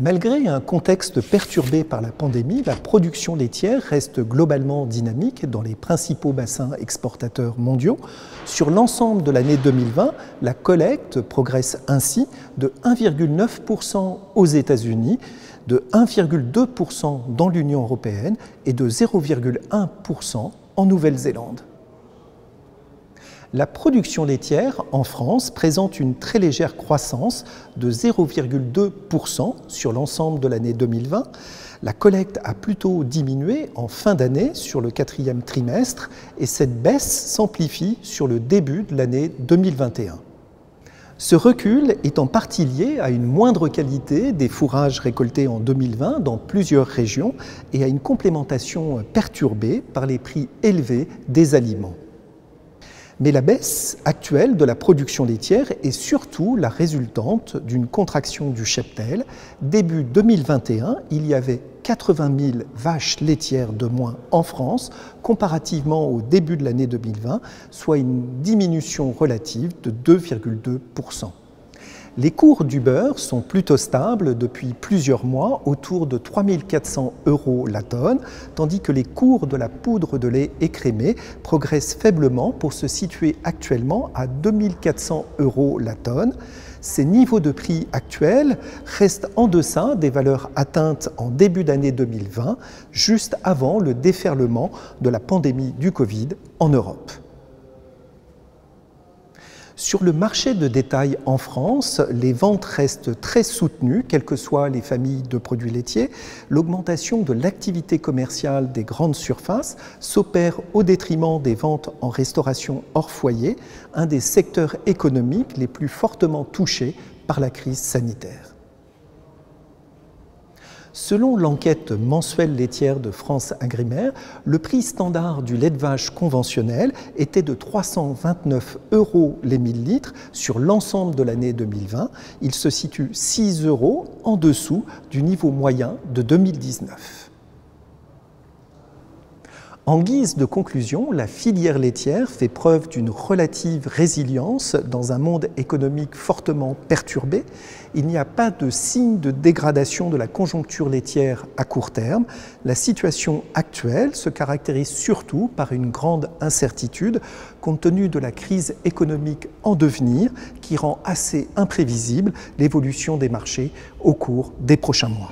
Malgré un contexte perturbé par la pandémie, la production laitière reste globalement dynamique dans les principaux bassins exportateurs mondiaux. Sur l'ensemble de l'année 2020, la collecte progresse ainsi de 1,9% aux États-Unis, de 1,2% dans l'Union européenne et de 0,1% en Nouvelle-Zélande. La production laitière en France présente une très légère croissance de 0,2% sur l'ensemble de l'année 2020. La collecte a plutôt diminué en fin d'année sur le quatrième trimestre et cette baisse s'amplifie sur le début de l'année 2021. Ce recul est en partie lié à une moindre qualité des fourrages récoltés en 2020 dans plusieurs régions et à une complémentation perturbée par les prix élevés des aliments. Mais la baisse actuelle de la production laitière est surtout la résultante d'une contraction du cheptel. Début 2021, il y avait 80 000 vaches laitières de moins en France comparativement au début de l'année 2020, soit une diminution relative de 2,2%. Les cours du beurre sont plutôt stables depuis plusieurs mois, autour de 3 400 € la tonne, tandis que les cours de la poudre de lait écrémé progressent faiblement pour se situer actuellement à 2 400 € la tonne. Ces niveaux de prix actuels restent en deçà des valeurs atteintes en début d'année 2020, juste avant le déferlement de la pandémie du Covid en Europe. Sur le marché de détail en France, les ventes restent très soutenues, quelles que soient les familles de produits laitiers. L'augmentation de l'activité commerciale des grandes surfaces s'opère au détriment des ventes en restauration hors foyer, un des secteurs économiques les plus fortement touchés par la crise sanitaire. Selon l'enquête mensuelle laitière de France Agrimaire, le prix standard du lait de vache conventionnel était de 329 € les 1000 litres sur l'ensemble de l'année 2020. Il se situe 6 € en dessous du niveau moyen de 2019. En guise de conclusion, la filière laitière fait preuve d'une relative résilience dans un monde économique fortement perturbé. Il n'y a pas de signe de dégradation de la conjoncture laitière à court terme. La situation actuelle se caractérise surtout par une grande incertitude compte tenu de la crise économique en devenir qui rend assez imprévisible l'évolution des marchés au cours des prochains mois.